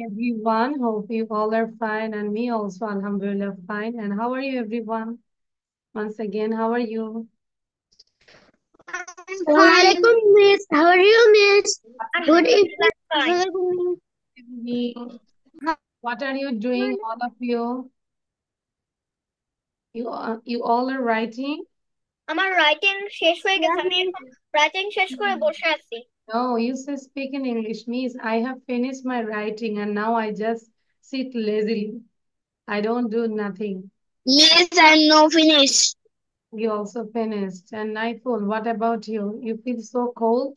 everyone. Hope you all are fine, and me also, Alhamdulillah, fine. And how are you, everyone? Once again, how are you? I'm fine. Assalamualaikum, Miss. How are you, Miss? Good Alhamdulillah, evening. fine. Assalamualaikum, Evening. Miss. What are you doing, all of you? You all are writing? আমার writing শেষ হয়ে গেছে, আমি এখন writing শেষ করে বসে আছি। No, you say speak in English. Means I have finished my writing, and now I just sit lazily. I don't do nothing. Yes, I'm now finished. You also finished. And Nightfall, what about you? You feel so cold?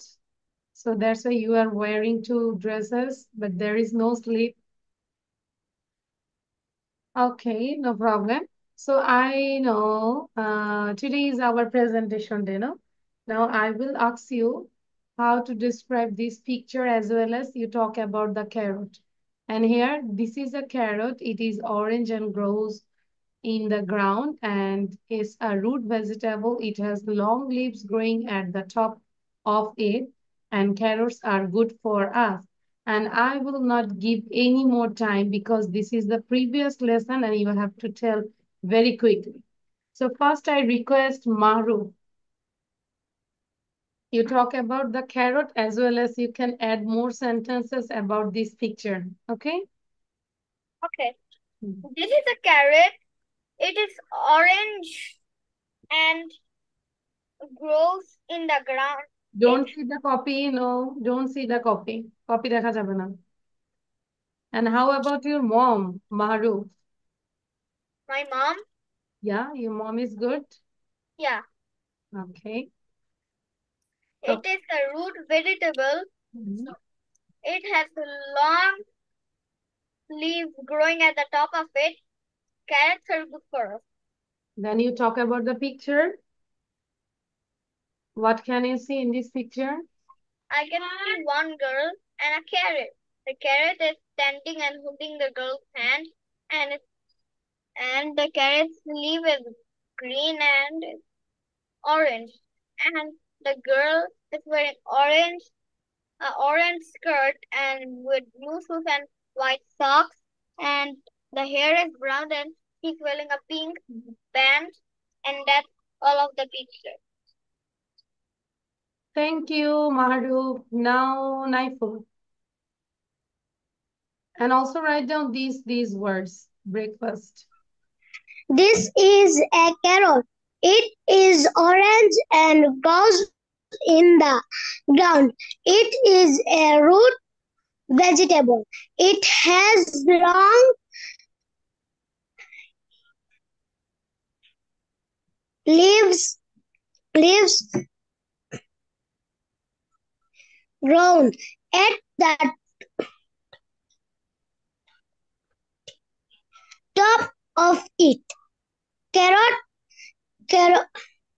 So that's why you are wearing two dresses, but there is no sleep. Okay, no problem. So I know today is our presentation day, no? Now I will ask you how to describe this picture as well as you talk about the carrot. And here, this is a carrot. It is orange and grows in the ground and is a root vegetable. It has long leaves growing at the top of it, and carrots are good for us. And I will not give any more time because this is the previous lesson and you have to tell very quickly. So first I request Maru. You talk about the carrot as well as you can add more sentences about this picture. Okay? Okay, this is a carrot. It is orange and grows in the ground. Don't see the copy. No, don't see the copy. Copy দেখা যাবে না. And how about your mom, Maru? My mom, Yeah, your mom is good. yeah, Okay. it is a root vegetable. Mhm. It has long leaves growing at the top of it. Carrots are good for us. Then you talk about the picture. What can you see in this picture? I can see one girl and a carrot. The carrot is standing and holding the girl's hand, and the carrot's leaf is green and orange, and the girl is wearing orange skirt and with blue shoes and white socks, and the hair is brown and she's wearing a pink band, and that's all of the picture. Thank you, Maru. Now, Naiful. And also write down these words. Breakfast. This is a carrot. It is orange and grows in the ground. It is a root vegetable. It has long leaves, leaves grown at the top of it. Carrot, carrot,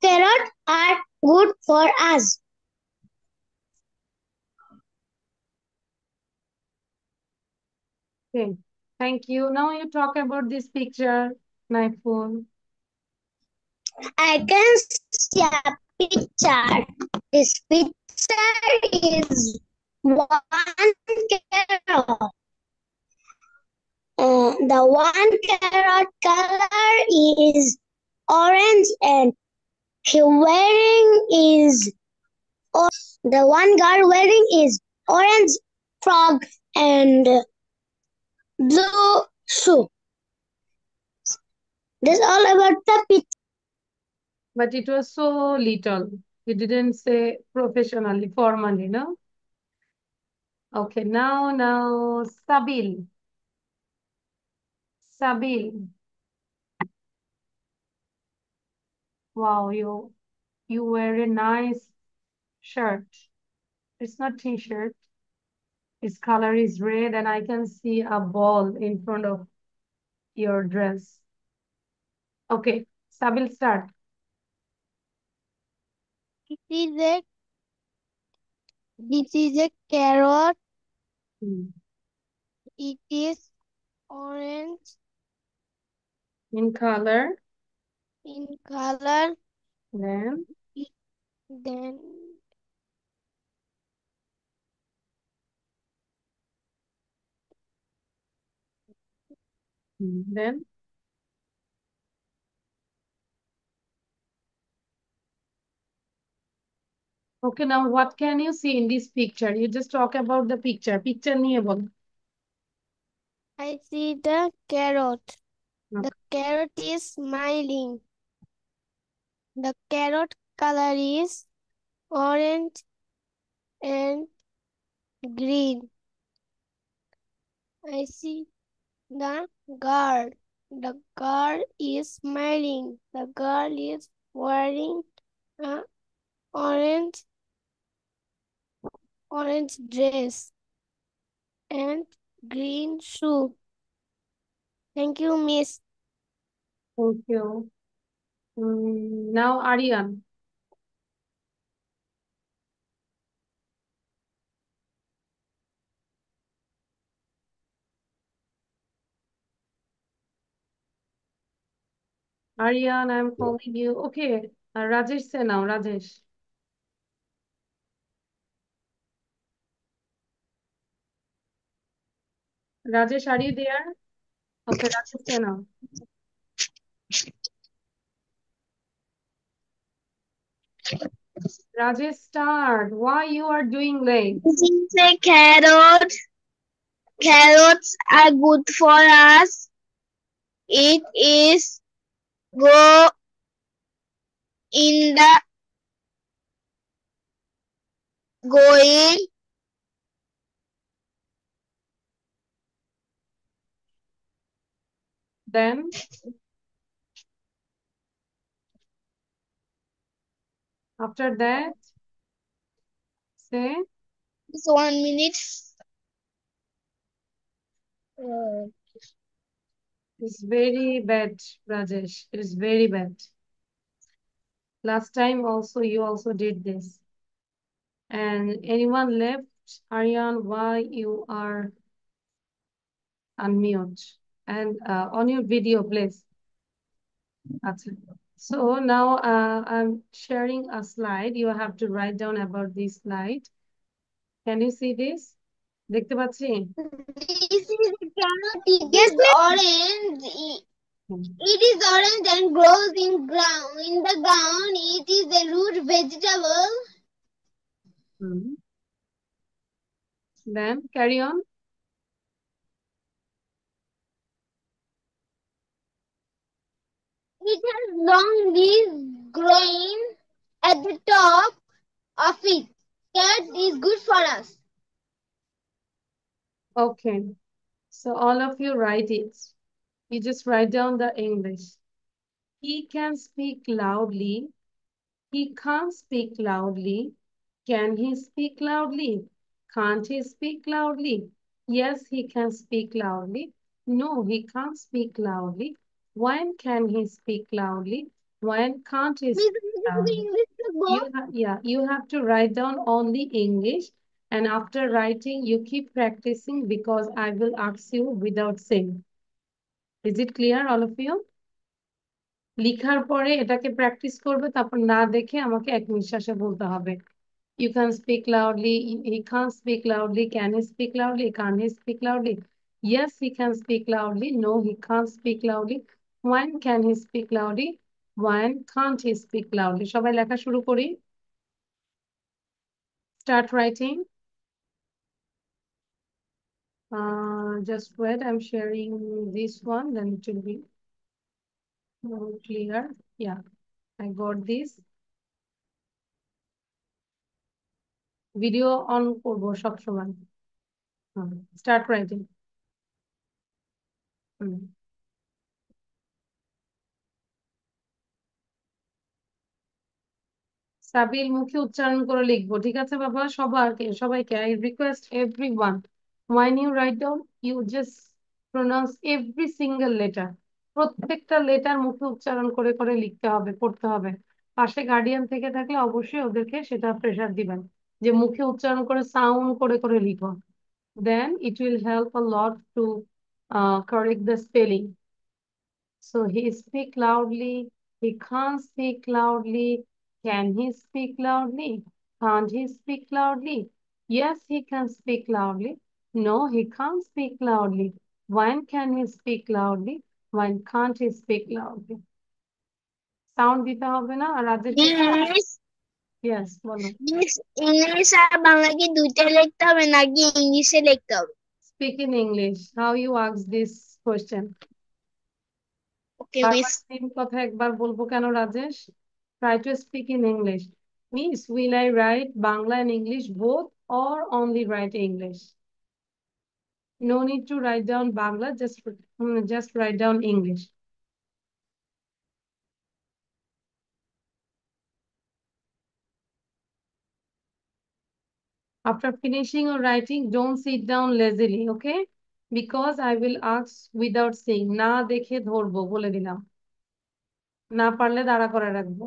carrot are good for us. Okay. Thank you. Now you talk about this picture, Naiful. I can see a picture. This picture is one carrot. The one carrot color is orange and he wearing is the one girl wearing is orange frog and blue shoe. That's all about the picture. But it was so little. You didn't say professionally, formally, no? Okay, now, Sabil. Sabil. Wow, you wear a nice shirt. It's not t-shirt. Its color is red and I can see a ball in front of your dress. Okay, Sabil, start. This is a carrot. Hmm. It is orange In color, in color. then Then Then, okay, now what can you see in this picture? You just talk about the picture. Picture নিয়ে বল। I see the carrot. The Okay. carrot is smiling. The carrot color is orange and green. I see the girl. The girl is smiling. The girl is wearing a orange orange dress and green shoe. Thank you, Miss. Thank you. Now, Aryan. Aryan, I'm calling you. Okay, Rajesh say now, Rajesh. Rajesh, are you there? Okay, Rajesh say now. Rajesh, start. Why you are doing late? This is a carrot. Carrots are good for us. It is go in the going Then, after that, say, just 1 minute. it's very bad, Rajesh. It is very bad. Last time also, you also did this. And anyone left? Aryan, why you are unmute? And on your video, please. That's it. So now I'm sharing a slide. You have to write down about this slide. Can you see this? দেখতে পাচ্ছি? This is a carrot. It Yes, is ma'am. orange. Hmm. It is orange and grows in ground. In the ground, it is a root vegetable. Hmm. Then carry on. It has long leaves growing at the top of it. Carrot is good for us. Okay. So all of you write it. You just write down the English. He can speak loudly. He can't speak loudly. Can he speak loudly? Can't he speak loudly? Yes, he can speak loudly. No, he can't speak loudly. When can he speak loudly? When can't he Miss, speak this is loudly? English book. You have to write down only English, and after writing, you keep practicing because I will ask you without saying. Is it clear, all of you? লিখার পরে এটাকে practice করবে, তারপর না দেখে আমাকে এক নিঃশ্বাসে বলতে হবে। You can speak loudly. He can't speak loudly. Can he speak loudly? Can't he speak loudly? Yes, he can speak loudly. No, he can't speak loudly. When can he speak loudly? When can't he speak loudly? সবাই লেখা শুরু করি। Start writing. Just wait. I'm sharing this one. Then it will be more clear. Yeah, I got this. Video on করবো সবসময়। Start writing. সাবিল মুখে উচ্চারণ করে লিখবো, ঠিক আছে বাবা? সবাইকে I request everyone, when you write down, you just pronounce every single letter. প্রত্যেকটা লেটার মুখে উচ্চারণ করে করে লিখতে হবে, পড়তে হবে। পাশে গার্ডিয়ান থেকে থাকলে অবশ্যই ওদেরকে সেটা প্রেশার দিবেন যে মুখে উচ্চারণ করে সাউন্ড করে করে লিখো। Then it will help a lot to correct the spelling. So he speak loudly, he can't speak loudly. Can he speak loudly? Can't he speak loudly? Yes, he can speak loudly. No, he can't speak loudly. When can he speak loudly? When can't he speak loudly? Sound দিতে হবে না আর Rajesh miss yes বলো miss English আর বাংলা কি দুইটা লিখতে হবে নাকি ইংলিশে লিখতে হবে? Speak in English how you ask this question okay miss. বারবার সেম কথা একবার বলবো কেন Rajesh try to speak in English miss will I write Bangla and English both or only write English no need to write down Bangla just write down English after finishing or writing don't sit down lazily okay because I will ask without seeing না দেখে ধরবো বলে দিলাম না পারলে দাঁড়া করে রাখবো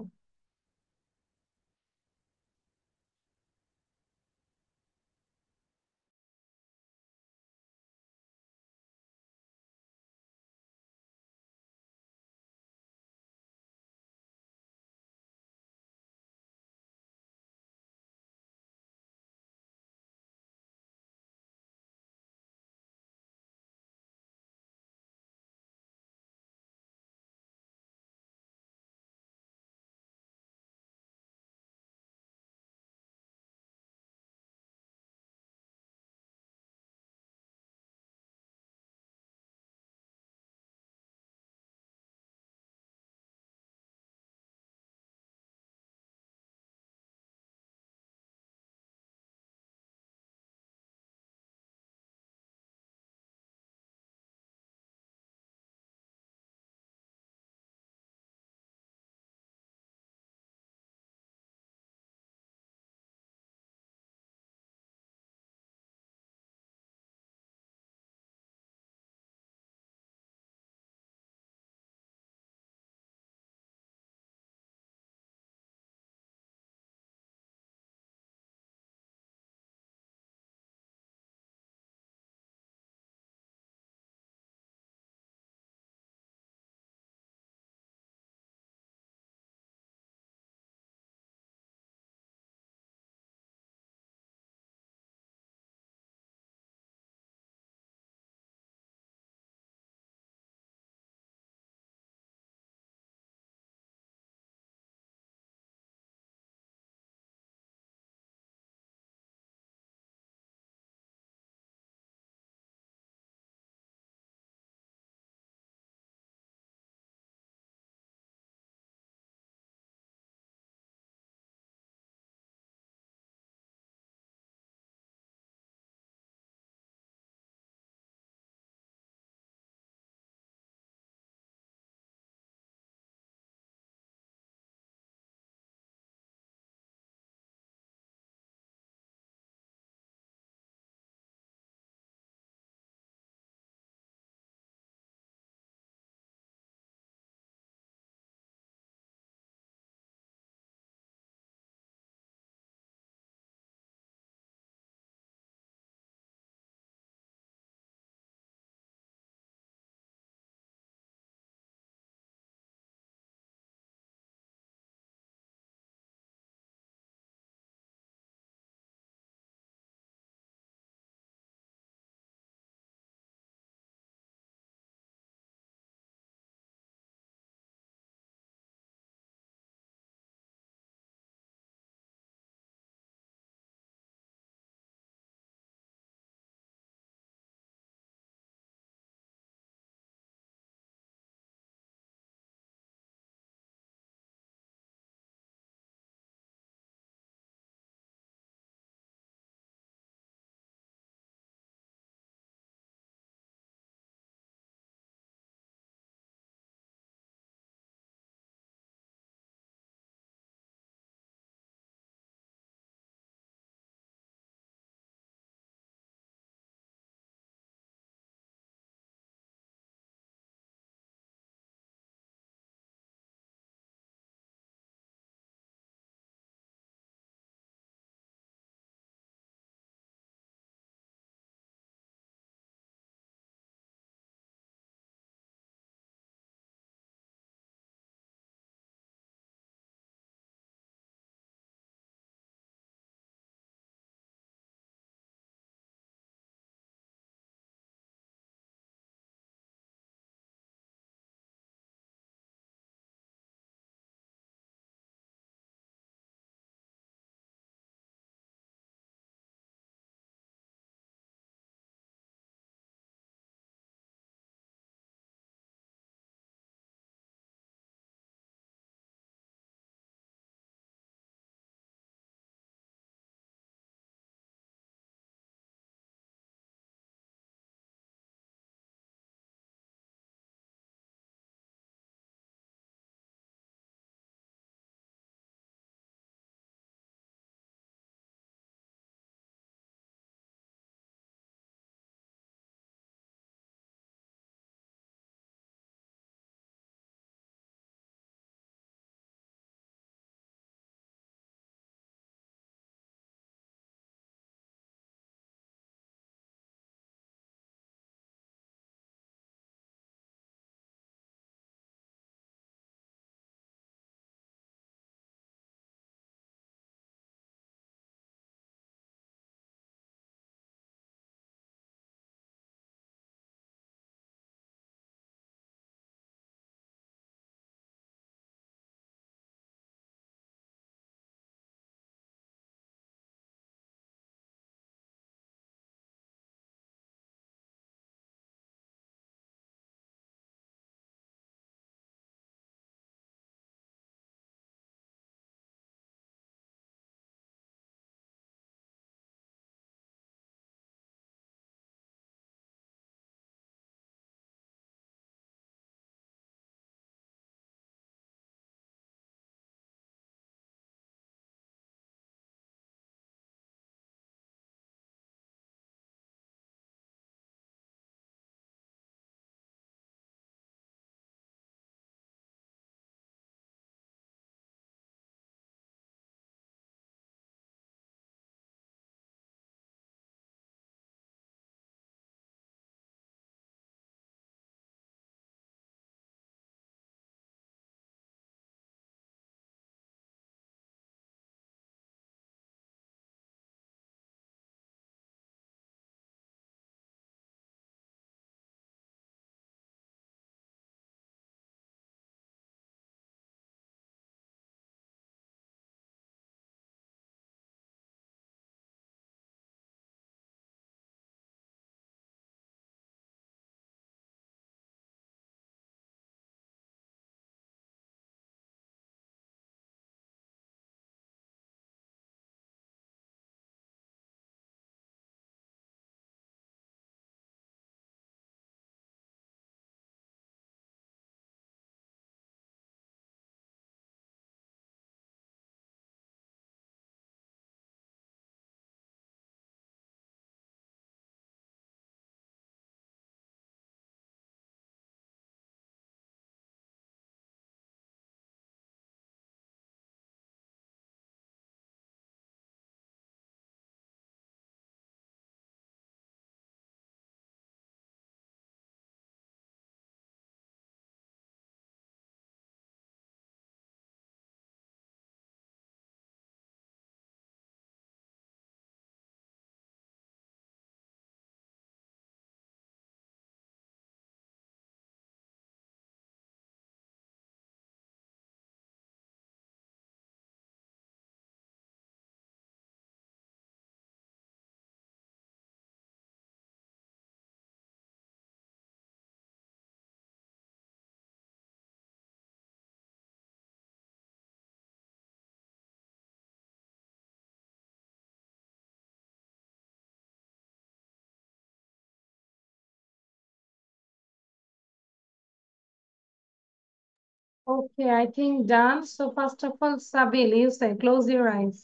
Okay, I think done. So first of all, Sabil, you say, close your eyes.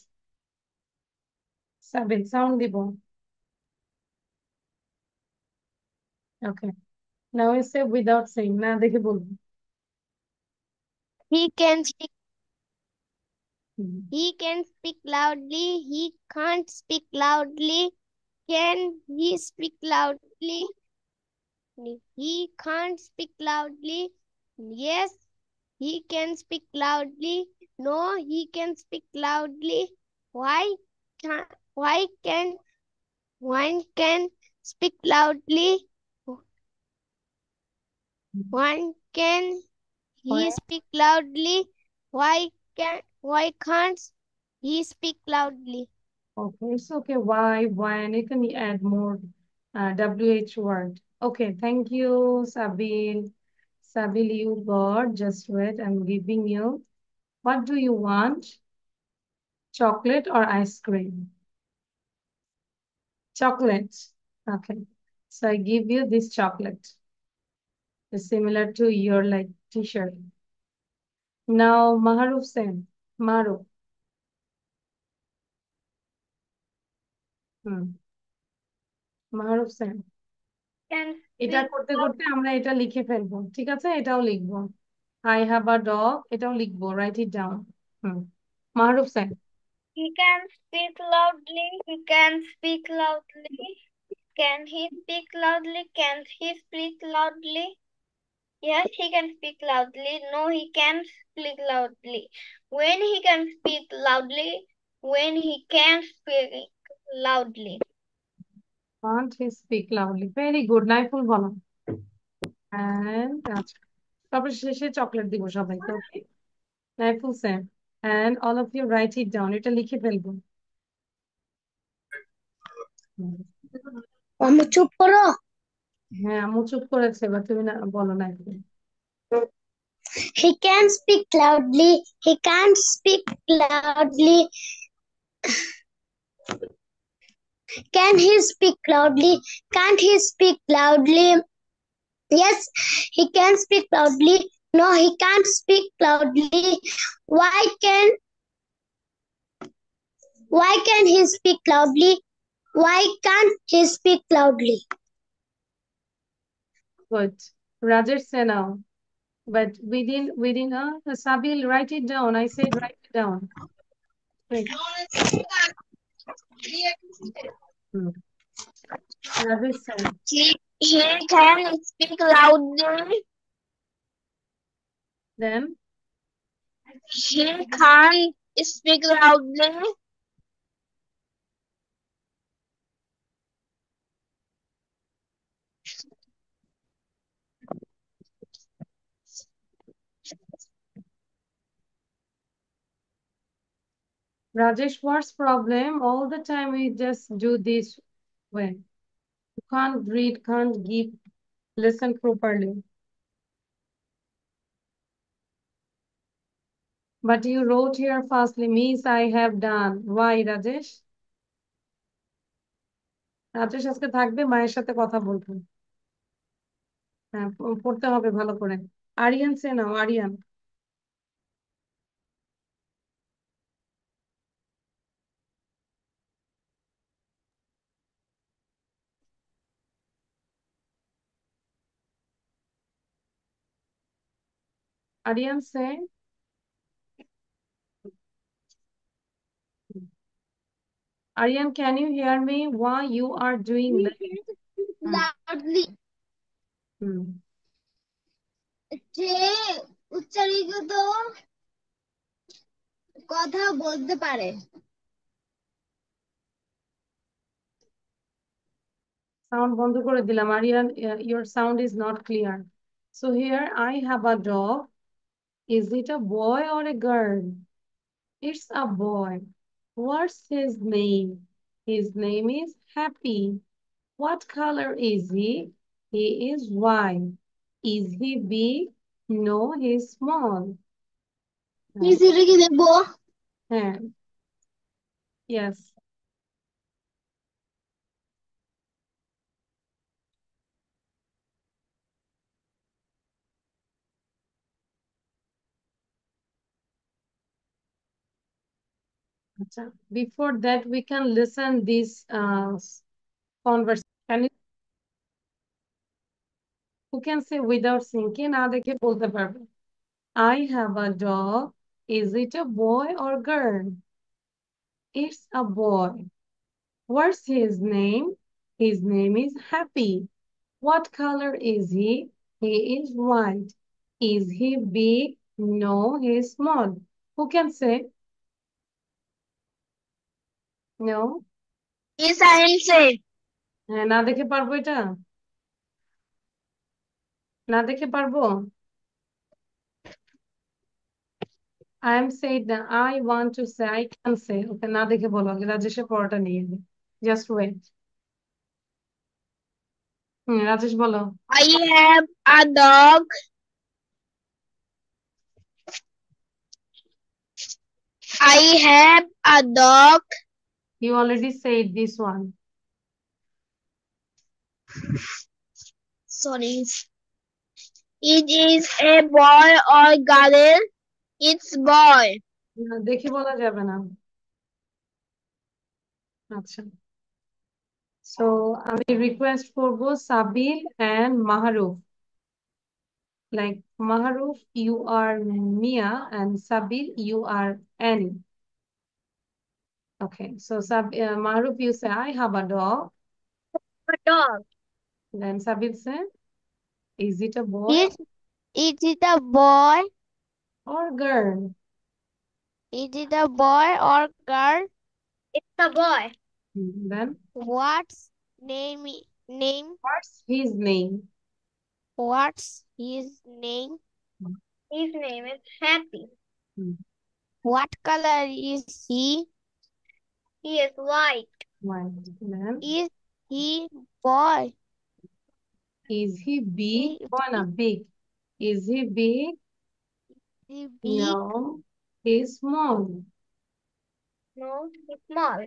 Sabil, sound দিব. Okay. Now you say without saying. না দেখে বলবো। He can speak. Hmm. He can speak loudly. He can't speak loudly. Can he speak loudly? He can't speak loudly. Yes, he can speak loudly. No, he can speak loudly. Why can why can one can speak loudly? One can Why? he speak loudly? Why can't he speak loudly? Okay, it's okay. Why, when? You can add more WH word. Okay, thank you, Sabil. Sabil, you got, just wait, I'm giving you. What do you want? Chocolate or ice cream? Chocolate. Okay. So I give you this chocolate. It's similar to your like t-shirt. Now Maharuf Sen. Maruf. Hmm. Maharuf Sen. Can এটা speak করতে loud. করতে আমরা এটা লিখে ফেলবো। ঠিক আছে? এটাও লিখবো। I have a dog. এটাও লিখবো। Write it down. Hmm. Mahruf sir. He can speak loudly. He can speak loudly. Can he speak loudly? Can he speak loudly? Yes, he can speak loudly. No, he can't speak loudly. When he can speak loudly. When he can speak loudly. Can't he speak loudly? Very good. Naiful বলো। And আচ্ছা। তারপর শেষে chocolate দিব সবাইকে। Okay? Naiful sir. And all of you write it down. এটা লিখে ফেলবো। হুম। আমি চুপ করো। হ্যাঁ, আম্মু চুপ করেছে। এবার তুমি না বলো Naiful. He can speak loudly. He can't speak loudly. Can he speak loudly? Can't he speak loudly? Yes, he can speak loudly. No, he can't speak loudly. Why can why can he speak loudly? Why can't he speak loudly? Good. Rajesh say now. But within Sabil, write it down. I said write it down. Quick. Hmm. Rajesh said. He can speak loudly. Then He can't speak loudly. Rajesh, what's problem? All the time we just do this way. You can't read, can't give, listen properly. But you wrote here fastly, means I have done. Why, Rajesh? Rajesh আজকে থাকবে, মায়ের সাথে কথা বলবে। হ্যাঁ, পড়তে হবে ভালো করে। আরিয়ান সে নাও, আরিয়ান। আরিয়ান সে Aryan, can you hear me? Why you are doing He like? can speak Hmm. loudly. Hmm. যে উচ্চারিত কথা বলতে পারে। Sound বন্ধ করে দিলাম। Aryan, your sound is not clear. So here I have a dog. Is it a boy or a girl? It's a boy. What's his name? His name is Happy. What color is he? He is white. Is he big? No, he's small. নিচেটা কি দেখবো? হ্যাঁ, yes. আচ্ছা, before that we can listen this conversation. Who can say without seeing? কে না দেখে বলতে পারবে? I have a dog. Is it a boy or girl? It's a boy. What's his name? His name is Happy. What color is he? He is white. Is he big? No, he is small. Who can say? No? Yes, I will say. হ্যাঁ, না দেখে পারবো এটা? না দেখে পারবো? I am saying that I want to say, I can say. Okay, না দেখে বলো আগে রাজেশের পড়াটা নিয়ে নি। Just wait. রাজেশ বলো। I have a dog. I have a dog. You already said this one. Sorry. It is a boy or girl. It's boy. না, দেখে বলা যাবে না। আচ্ছা, so আমি রিকোয়েস্ট করবো সাবিল and Mahruf, like Maharuf you are Mia and Sabil you are Annie. Okay, so Maharuf you say I have a dog, A dog. then Sabil say is it a boy Is it a boy? or girl? Is it a boy or girl? It's a boy. Then What's name? what's his name? What's his name? His name is Happy. Hmm, What color is he? He is white. White. Then Is he boy? is he big? Is Boy na big. Is he big? he big? No, he's small. No, he's small.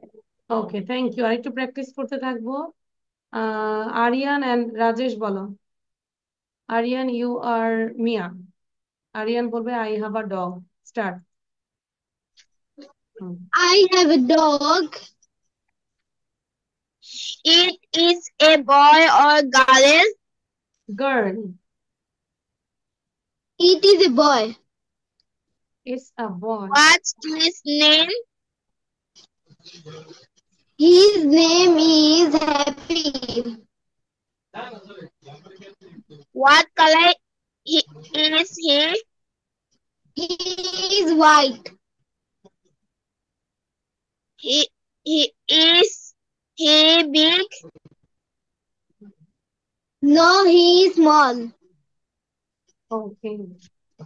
Okay, thank you. আরেকটু practice করতে থাকবো। Aryan and Rajesh বলো। Aryan you are Mia. Aryan বলবে I have a dog. Start. I have a dog. It is a boy or girl. Girl. It is a boy. It's a boy. What's his name? His name is Happy. What color is he? He is white. He is he big? No, he is small. Okay.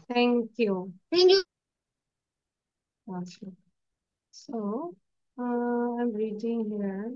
Thank you. Thank you. আচ্ছা। So, I'm reading here.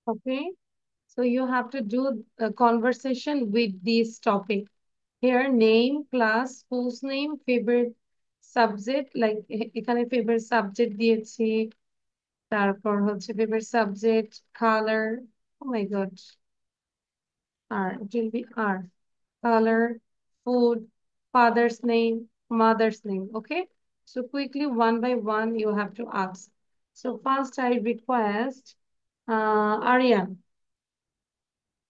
Okay. So you have to do a conversation with this topic. Here, name, class, school's name, favorite subject, like এখানে favorite subject দিয়েছি, তারপর হচ্ছে favorite subject, color, oh my god, R, it will be R, color, food, father's name, mother's name, okay? So quickly, one by one, you have to ask. So first, I request Aryan.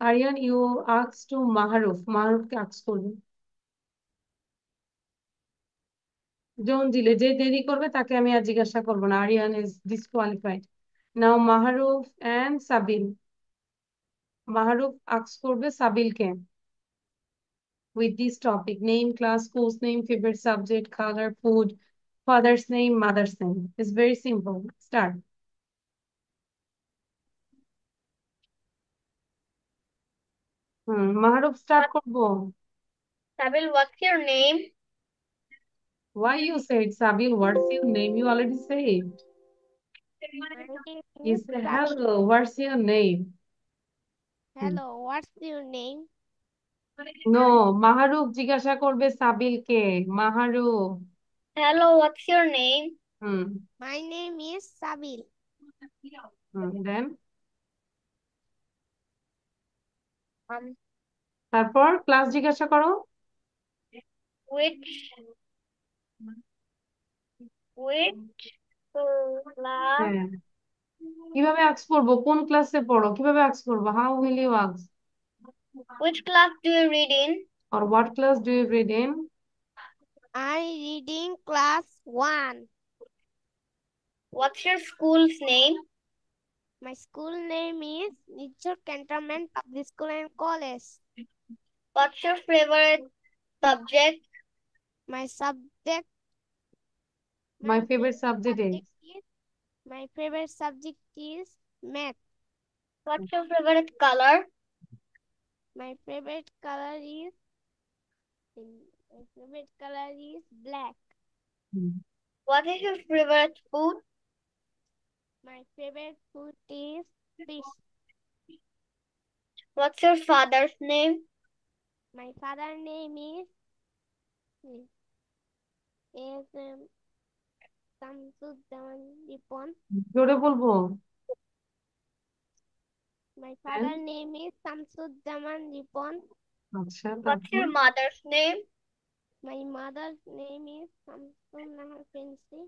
Aryan, you ask to Maharuf. Maharufকে ask করবে। জন দিলে যে দেরি করবে তাকে আমি আর জিজ্ঞাসা করবো না। Aryan is disqualified. Now Maharuf and Sabin. Mahruf ask করবে সাবিলকে with this topic: name, class, school's name, favorite subject, color, food, father's name, mother's name. It's very simple. Start. Mahruf start করবো। Sabil, what's your name? Why you said Sabil? What's your name? You already said. My name You is say Sabil. hello. What's your name? Hello, what's your name? No, Mahruf জিজ্ঞাসা করবে সাবিলকে। Mahruf. Hello, what's your name? Hmm My name is Sabil. Then Um, তারপর class জিজ্ঞাসা করো। which class? হ্যাঁ, কিভাবে ask করবো? কোন ক্লাসে পড়ো? কিভাবে আস্ক করবো? How will you ask? Which class do you read in? or what class do you read in? I reading class 1. What's your school's name? My school name is Nichur Cantonment Public School and College. What's your favorite subject? My subject. My favorite subject is My favorite subject is math. What's your favorite color? My favorite color is black. What is your favorite food? My favorite food is fish. What's your father's name? My father's name is Samsuddaman Ripon. জোরে বলবো। My father's name is Samsuddaman Ripon. আচ্ছা, What's তারপর your mother's name? My mother's name is Samsun Nahar Princy.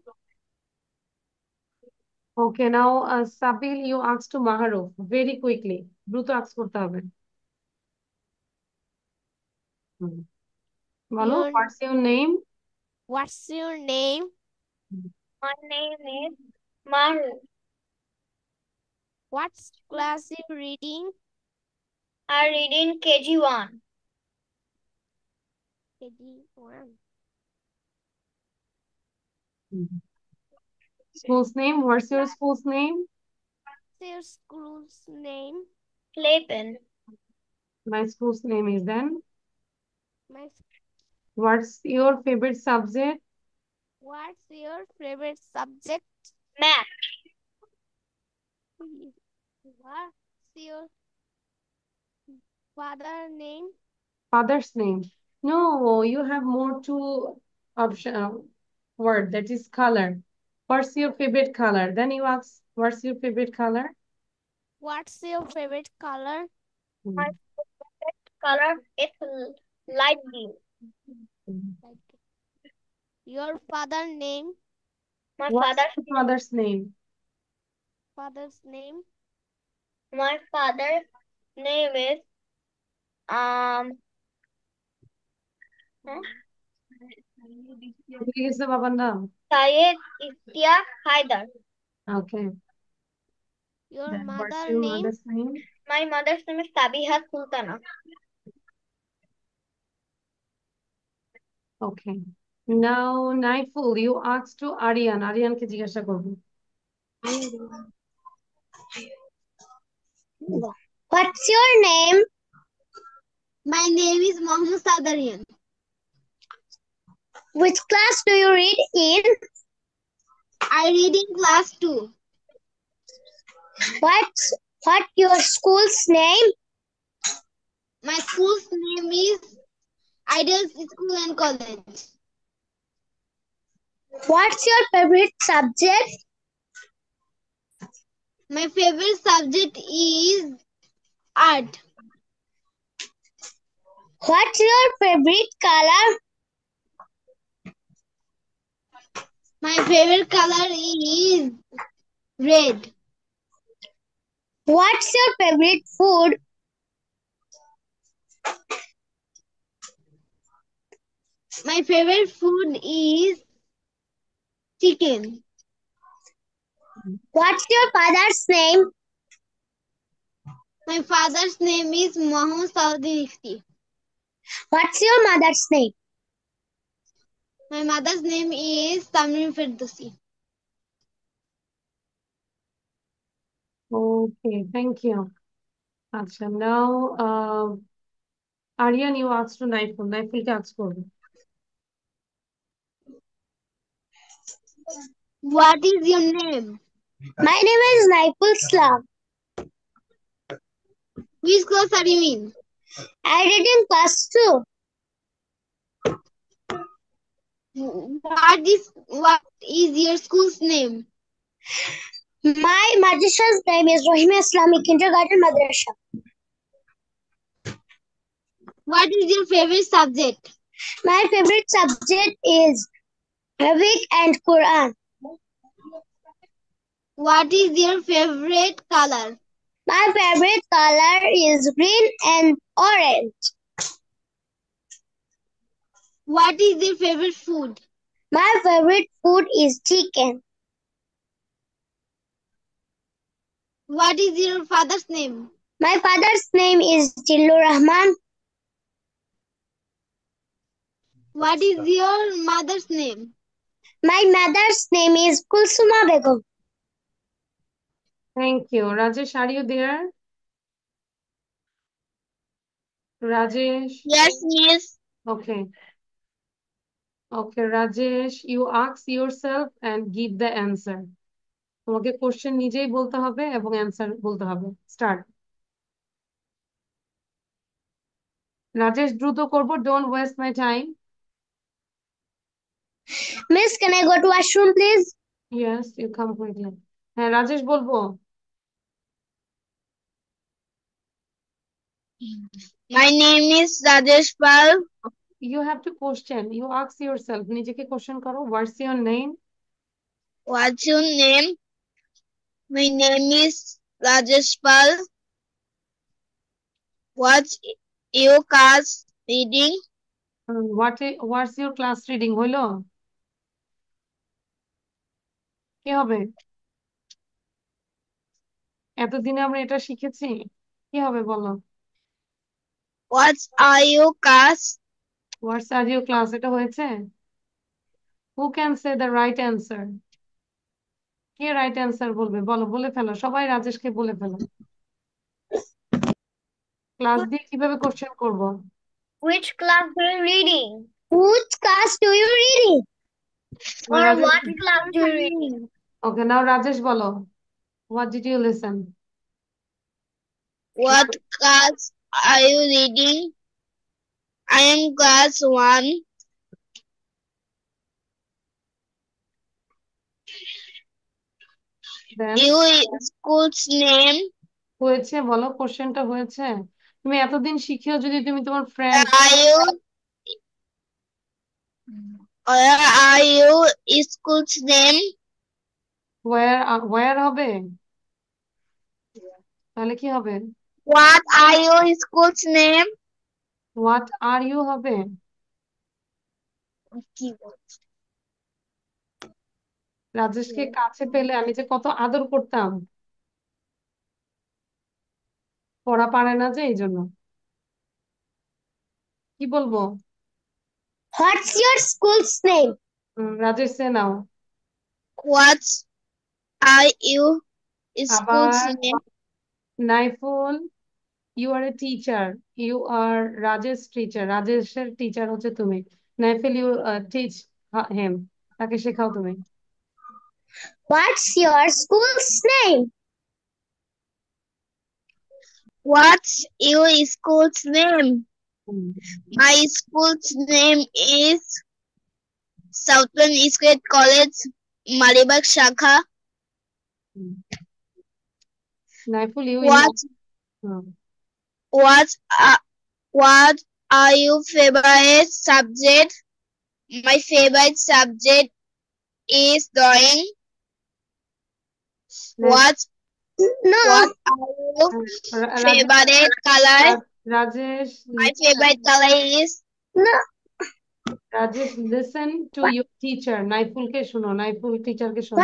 Okay, now Sabil, you ask to Maharuf very quickly. দ্রুত ask করতে হবে। বলো, what's your name? What's your name? My name is Maru. What class you reading? I read in KG1. KG1. School's name? What's your school's name? What's your school's name? Clayton. My school's name is then. My What's your favorite subject? What's your favorite subject? Math. What's your father's name? Father's name. No, you have more two option word, that is color. What's your favorite color? Then you ask, what's your favorite color? What's your favorite color? My favorite color is light blue. Your father's name? My What's your father's name? Father's name? My father's name is ভুলে গেছে বাবার নাম? Syed Ishtiaq Haidar. Okay. Your Then what's mother's your name? mother's name? My mother's name is Sabiha Sultana. Okay. Now, Naiful, you ask to Aryan. Aryan কে জিজ্ঞাসা করবো। What's your name? My name is Mohammed Sadarian. Which class do you read in? I read in class 2. What's your school's name? My school's name is Ideals School and College. What's your favorite subject? My favorite subject is art. What's your favorite color? My favorite color is red. What's your favorite food? My favorite food is chicken. What's your father's name? My father's name is Mohammed Saudi Ifti. What's your mother's name? My mother's name is Tamrim Firdausi. Okay, thank you. Acha, now Aryan, you ask to Naiful. Naiful K ask করবে? What is your name? My name is Naiful Islam. Which class are you in? I read in class 2. What is your school's name? My madrasa's name is Rohima Islamic Kindergarten Madrasa. What is your favorite subject? My favorite subject is Arabic and Quran. What is your favorite color? My favorite color is green and orange. What is your favorite food? My favorite food is chicken. What is your father's name? My father's name is Jillur Rahman. What is your mother's name? My mother's name is Kulsuma Begum. Thank you. Rajesh, are you there? Rajesh? Yes, miss. Okay. Okay, Rajesh, you ask yourself and give the answer. তোমাকে question নিজেই বলতে হবে এবং answer বলতে হবে। Start. Rajesh, দ্রুত করবো, don't waste my time. Miss, can I go to washroom, please? Yes, you come quickly. হ্যাঁ, রাজেশ বলবো। My name is Rajesh Pal. You have to question. You ask yourself. নিজেকে কোশ্চেন করো। What's your name? What's your name? My name is Rajesh Pal. What's your class reading? What's your class reading? হইলো? কি হবে? এতদিনে আমরা এটা শিখেছি। কি হবে বলো? What are your class? What's are your class? এটা হয়েছে? Who can say the right answer? K right answer বলবে? বলো, বলে ফেলো, সবাই রাজেশকে বলে ফেলো। ক্লাস দিয়ে কিভাবে কোশ্চেন করব? Which class are you reading? Which class do you read? Or Rajesh, what class do you reading? okay, now Rajesh বলো, what did you listen? What class are you reading? I am class 1. Then Your school's name? হয়েছে, বলো, কোশ্চেনটা হয়েছে। তুমি এতদিন শিখেও যদি তুমি তোমার friend Where are your school's name? where হবে, তাহলে কি হবে? What are your school's name? what are you হবে। রাজেশকে কাছে পেলে আমি যে কত আদর করতাম, পড়া পারে না যে, এই জন্য। কি বলবো? What's your school's name? Rajesh say now. What are your আবার school's name? Naiful, you are a teacher, you are Rajesh teacher, রাজেশের টিচার হচ্ছে তুমি। নাইফুল, you teach him, তাকে শেখাও তুমি। What's your school's name? What's your school's name? Hmm, My school's name is Southern Square College, Malibag Shakha. Hmm. Naiful, you What what are your favorite subject? My favorite subject is drawing. What No. are your favorite color? Rajesh, My favorite color is No. Rajesh, listen to your teacher. নাইফুলকে শোনো, নাইফুল টিচারকে শোনো।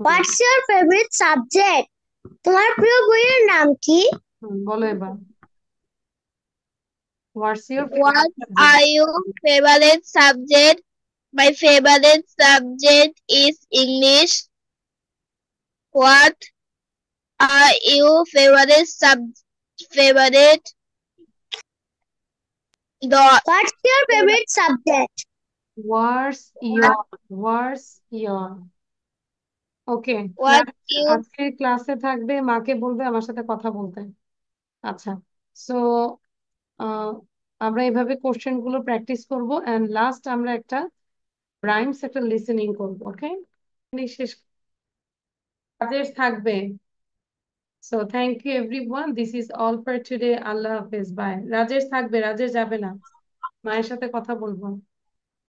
What's your favorite subject? তোমার প্রিয় বইয়ের নাম কি? বলো এবার। What's your What favourite subject? are your favorite subject? My favorite subject is English. What are your favorite? The What's your favorite subject? What's your okay. what you আজকে ক্লাসে থাকবে, মাকে বলবে আমার সাথে কথা বলতে। আচ্ছা, সো আমরা এইভাবে কোশ্চেন গুলো প্র্যাকটিস করবো, এন্ড লাস্ট আমরা একটা রাইমস, একটা লিসেনিং করবো। ওকে, শেষ কাজের থাকবে। So thank you everyone, this is all for today. আল্লাহ হাফেজ, বাই। রাজেশ থাকবে, রাজেশ যাবে না, মায়ের সাথে কথা বলবো।